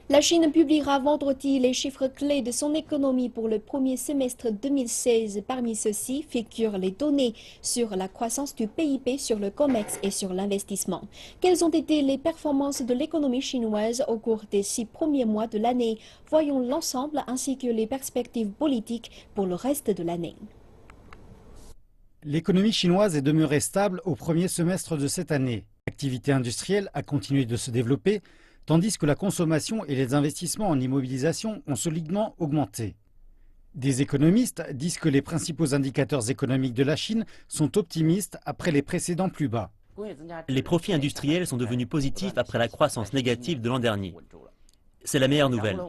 La Chine publiera vendredi les chiffres clés de son économie pour le premier semestre 2016. Parmi ceux-ci figurent les données sur la croissance du PIB, sur le commerce et sur l'investissement. Quelles ont été les performances de l'économie chinoise au cours des 6 premiers mois de l'année? Voyons l'ensemble ainsi que les perspectives politiques pour le reste de l'année. L'économie chinoise est demeurée stable au premier semestre de cette année. L'activité industrielle a continué de se développer, tandis que la consommation et les investissements en immobilisation ont solidement augmenté. Des économistes disent que les principaux indicateurs économiques de la Chine sont optimistes après les précédents plus bas. Les profits industriels sont devenus positifs après la croissance négative de l'an dernier. C'est la meilleure nouvelle.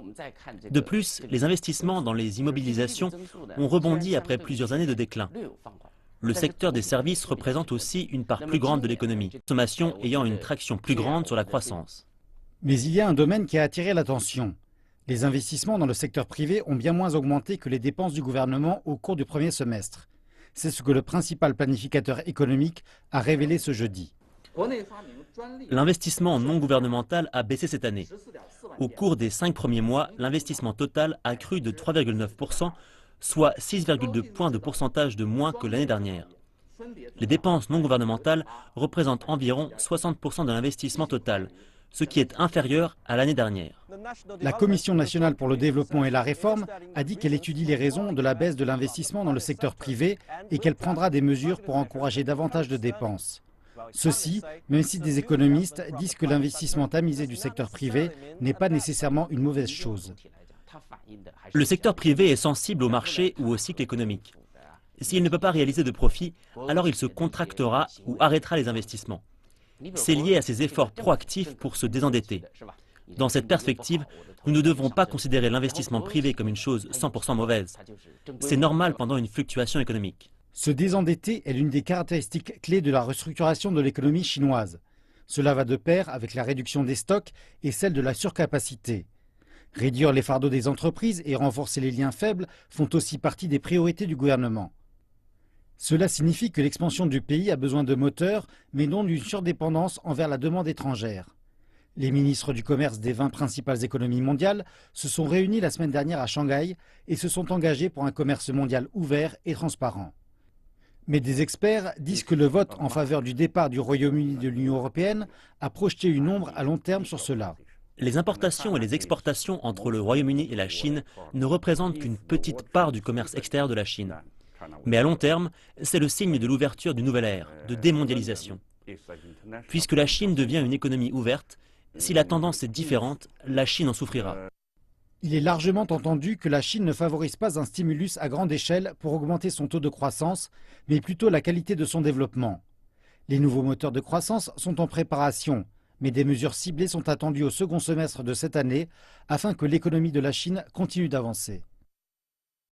De plus, les investissements dans les immobilisations ont rebondi après plusieurs années de déclin. Le secteur des services représente aussi une part plus grande de l'économie, la consommation ayant une traction plus grande sur la croissance. Mais il y a un domaine qui a attiré l'attention. Les investissements dans le secteur privé ont bien moins augmenté que les dépenses du gouvernement au cours du premier semestre. C'est ce que le principal planificateur économique a révélé ce jeudi. L'investissement non gouvernemental a baissé cette année. Au cours des 5 premiers mois, l'investissement total a cru de 3,9%, soit 6,2 points de pourcentage de moins que l'année dernière. Les dépenses non gouvernementales représentent environ 60% de l'investissement total, ce qui est inférieur à l'année dernière. La Commission nationale pour le développement et la réforme a dit qu'elle étudie les raisons de la baisse de l'investissement dans le secteur privé et qu'elle prendra des mesures pour encourager davantage de dépenses. Ceci, même si des économistes disent que l'investissement tamisé du secteur privé n'est pas nécessairement une mauvaise chose. Le secteur privé est sensible au marché ou au cycle économique. S'il ne peut pas réaliser de profit, alors il se contractera ou arrêtera les investissements. C'est lié à ses efforts proactifs pour se désendetter. Dans cette perspective, nous ne devons pas considérer l'investissement privé comme une chose 100% mauvaise. C'est normal pendant une fluctuation économique. Se désendetter est l'une des caractéristiques clés de la restructuration de l'économie chinoise. Cela va de pair avec la réduction des stocks et celle de la surcapacité. Réduire les fardeaux des entreprises et renforcer les liens faibles font aussi partie des priorités du gouvernement. Cela signifie que l'expansion du pays a besoin de moteurs, mais non d'une surdépendance envers la demande étrangère. Les ministres du commerce des 20 principales économies mondiales se sont réunis la semaine dernière à Shanghai et se sont engagés pour un commerce mondial ouvert et transparent. Mais des experts disent que le vote en faveur du départ du Royaume-Uni de l'Union européenne a projeté une ombre à long terme sur cela. Les importations et les exportations entre le Royaume-Uni et la Chine ne représentent qu'une petite part du commerce extérieur de la Chine. Mais à long terme, c'est le signe de l'ouverture d'une nouvelle ère, de démondialisation. Puisque la Chine devient une économie ouverte, si la tendance est différente, la Chine en souffrira. Il est largement entendu que la Chine ne favorise pas un stimulus à grande échelle pour augmenter son taux de croissance, mais plutôt la qualité de son développement. Les nouveaux moteurs de croissance sont en préparation, mais des mesures ciblées sont attendues au second semestre de cette année afin que l'économie de la Chine continue d'avancer.